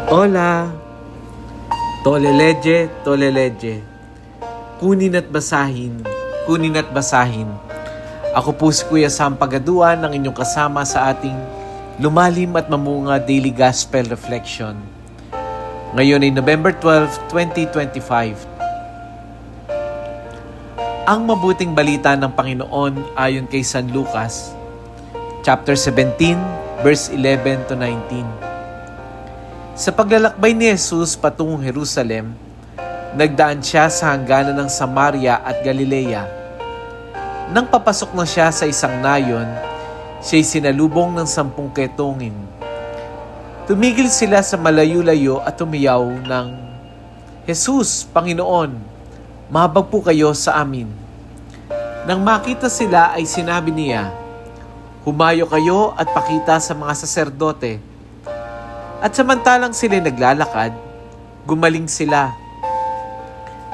Hola! Toleleje, toleleje. Kunin at basahin, kunin at basahin. Ako po si Kuya Sam Pagaduan, ng inyong kasama sa ating lumalim at mamunga Daily Gospel Reflection. Ngayon ay November 12, 2025. Ang mabuting balita ng Panginoon ayon kay San Lucas, chapter 17, verse 11 to 19. Sa paglalakbay ni Jesus patungong Jerusalem, nagdaan siya sa hangganan ng Samaria at Galilea. Nang papasok na siya sa isang nayon, siya'y sinalubong ng 10 ketongin. Tumigil sila sa malayo-layo at tumiyaw ng, "Jesus, Panginoon, mahabag po kayo sa amin." Nang makita sila ay sinabi niya, "Humayo kayo at pakita sa mga saserdote." At samantalang sila naglalakad, gumaling sila.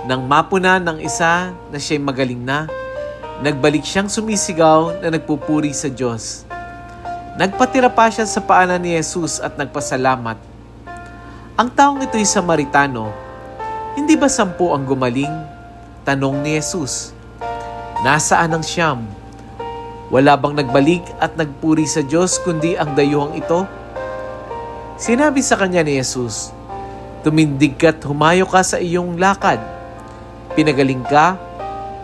Nang mapuna ng isa na siya'y magaling na, nagbalik siyang sumisigaw na nagpupuri sa Diyos. Nagpatira pa siya sa paanan ni Jesus at nagpasalamat. Ang taong ito'y Samaritano. Hindi ba 10 ang gumaling? Tanong ni Jesus. Nasaan ang 9? Wala bang nagbalik at nagpuri sa Diyos kundi ang dayuhang ito? Sinabi sa kanya ni Jesus, "Tumindig ka't humayo ka sa iyong lakad. Pinagaling ka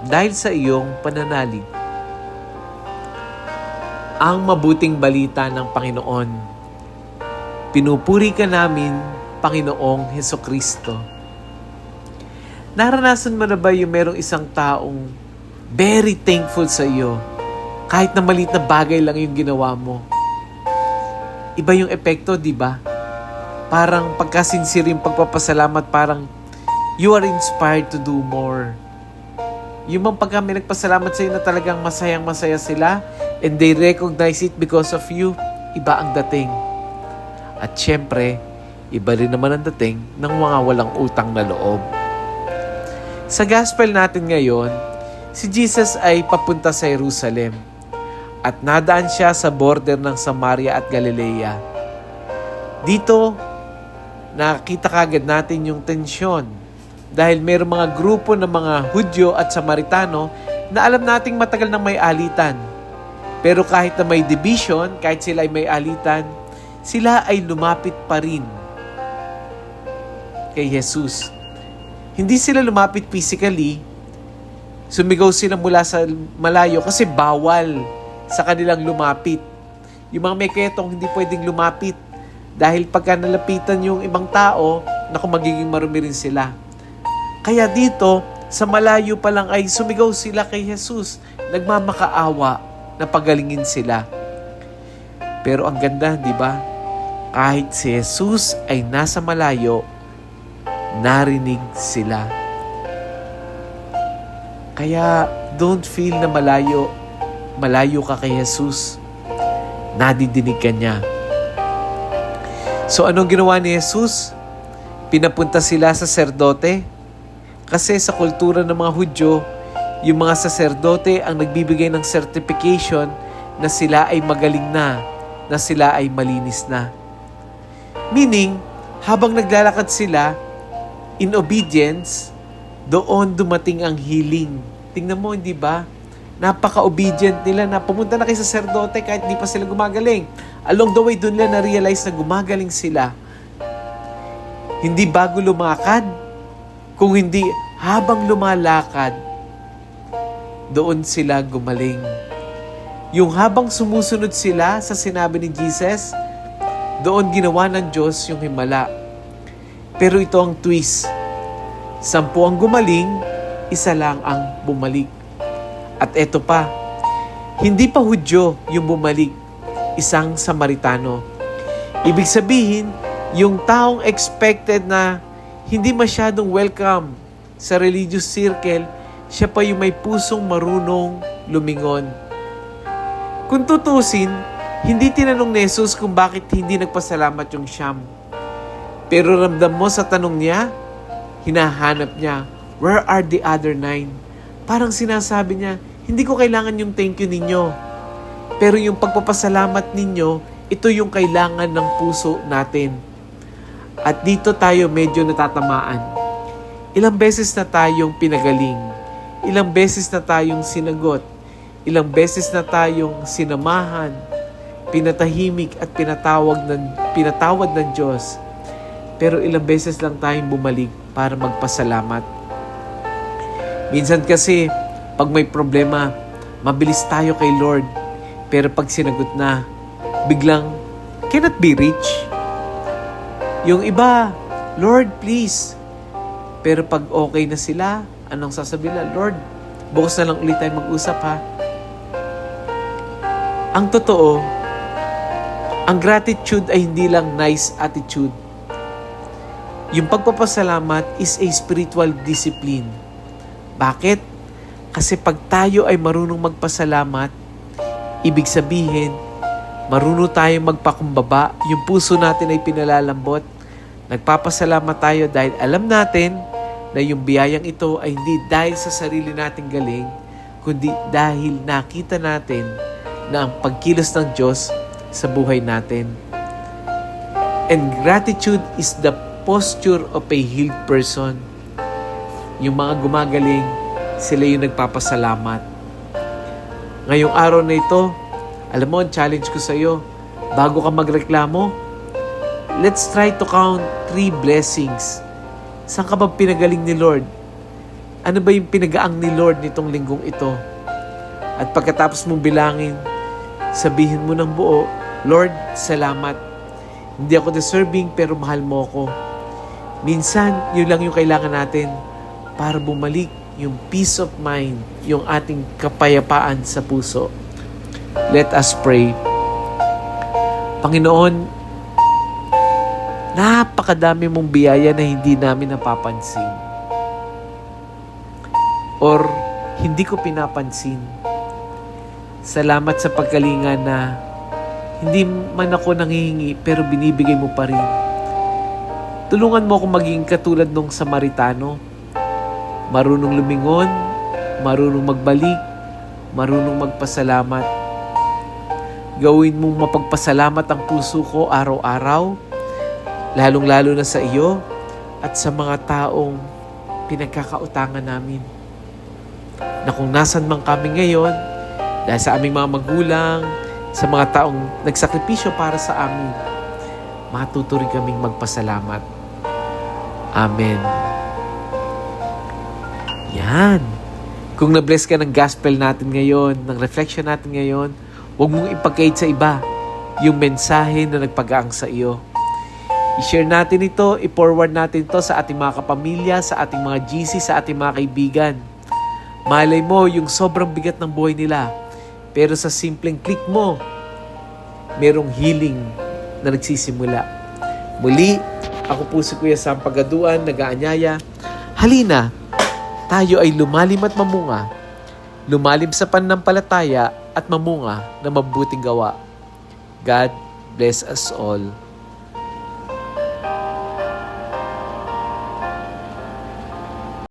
dahil sa iyong pananalig." Ang mabuting balita ng Panginoon. Pinupuri ka namin, Panginoong Hesukristo. Naranasan mo na ba yung merong isang taong very thankful sa iyo, kahit na maliit na bagay lang yung ginawa mo? Iba yung epekto, di ba? Parang pagkasincere yung pagpapasalamat, parang you are inspired to do more. Yung mga pagka may nagpasalamat sa iyo na talagang masayang-masaya sila and they recognize it because of you, iba ang dating. At syempre, iba rin naman ang dating ng mga walang utang na loob. Sa gospel natin ngayon, si Jesus ay papunta sa Jerusalem at nadaan siya sa border ng Samaria at Galilea. Dito, nakita kagad natin yung tensyon dahil mayroong mga grupo ng mga Hudyo at Samaritano na alam nating matagal nang may alitan. Pero kahit na may division, kahit sila ay may alitan, sila ay lumapit pa rin kay Jesus. Hindi sila lumapit physically, sumigaw sila mula sa malayo kasi bawal sa kanilang lumapit. Yung mga may ketong hindi pwedeng lumapit dahil pagka nalapitan yung ibang tao, naku, magiging marumi rin sila. Kaya dito, sa malayo pa lang ay sumigaw sila kay Jesus, nagmamakaawa na pagalingin sila. Pero ang ganda, di ba? Kahit si Jesus ay nasa malayo, narinig sila. Kaya don't feel na malayo ka kay Jesus. Nadidinig ka niya. So anong ginawa ni Jesus? Pinapunta sila sa saserdote. Kasi sa kultura ng mga Hudyo, yung mga saserdote ang nagbibigay ng certification na sila ay magaling na sila ay malinis na. Meaning, habang naglalakad sila, in obedience, doon dumating ang healing. Tingnan mo, hindi ba? Napaka-obedient nila na pumunta na kay saserdote kahit di pa sila gumagaling. Along the way, doon nila na-realize na gumagaling sila. Hindi bago lumakad, kung hindi habang lumalakad, doon sila gumaling. Yung habang sumusunod sila sa sinabi ni Jesus, doon ginawa ng Diyos yung himala. Pero ito ang twist. 10 ang gumaling, 1 lang ang bumalik. At eto pa, hindi pa Hudyo yung bumalik, isang Samaritano. Ibig sabihin, yung taong expected na hindi masyadong welcome sa religious circle, siya pa yung may pusong marunong lumingon. Kung tutusin, hindi tinanong ni Jesus kung bakit hindi nagpasalamat yung 9. Pero ramdam mo sa tanong niya, hinahanap niya, where are the other 9? Parang sinasabi niya, hindi ko kailangan yung thank you ninyo. Pero yung pagpapasalamat ninyo, ito yung kailangan ng puso natin. At dito tayo medyo natatamaan. Ilang beses na tayong pinagaling. Ilang beses na tayong sinagot. Ilang beses na tayong sinamahan, pinatahimik at pinatawad ng Diyos. Pero ilang beses lang tayong bumalik para magpasalamat. Minsan kasi, pag may problema, mabilis tayo kay Lord. Pero pag sinagot na, biglang, cannot be reached. Yung iba, Lord, please. Pero pag okay na sila, anong sasabihin nila? Lord, bukas na lang ulit tayo mag-usap ha. Ang totoo, ang gratitude ay hindi lang nice attitude. Yung pagpapasalamat is a spiritual discipline. Bakit? Kasi pag tayo ay marunong magpasalamat, ibig sabihin, marunong tayong magpakumbaba, yung puso natin ay pinalalambot. Nagpapasalamat tayo dahil alam natin na yung biyayang ito ay hindi dahil sa sarili nating galing, kundi dahil nakita natin na ang pagkilos ng Diyos sa buhay natin. And gratitude is the posture of a healed person. Yung mga gumagaling, sila yung nagpapasalamat. Ngayong araw na ito, alam mo, ang challenge ko sa iyo, bago ka magreklamo, let's try to count 3 blessings. Saan ka ba pinagaling ni Lord? Ano ba yung pinagaang ni Lord nitong linggong ito? At pagkatapos mong bilangin, sabihin mo ng buo, Lord, salamat. Hindi ako deserving pero mahal mo ako. Minsan, yun lang yung kailangan natin para bumalik yung peace of mind, yung ating kapayapaan sa puso. Let us pray. Panginoon, napakadami mong biyaya na hindi namin napapansin. Or hindi ko pinapansin. Salamat sa pagkalinga na hindi man ako nanghihingi pero binibigay mo pa rin. Tulungan mo akong maging katulad nung Samaritano. Marunong lumingon, marunong magbalik, marunong magpasalamat. Gawin mong mapagpasalamat ang puso ko araw-araw, lalong-lalo na sa iyo at sa mga taong pinagkakautangan namin. Na kung nasan man kami ngayon, dahil sa aming mga magulang, sa mga taong nagsakripisyo para sa amin, matuto rin kaming magpasalamat. Amen. Yan. Kung na-bless ka ng gospel natin ngayon, ng reflection natin ngayon, huwag mong ipag-guide sa iba yung mensahe na nagpagaang sa iyo. I-share natin ito, i-forward natin ito sa ating mga kapamilya, sa ating mga GC, sa ating mga kaibigan. Malay mo yung sobrang bigat ng buhay nila. Pero sa simpleng click mo, merong healing na nagsisimula. Muli, ako po si Kuya Sam Pagaduan, nag-aanyaya. Halina, tayo ay lumalim at mamunga. Lumalim sa pananampalataya at mamunga na mabuting gawa. God bless us all.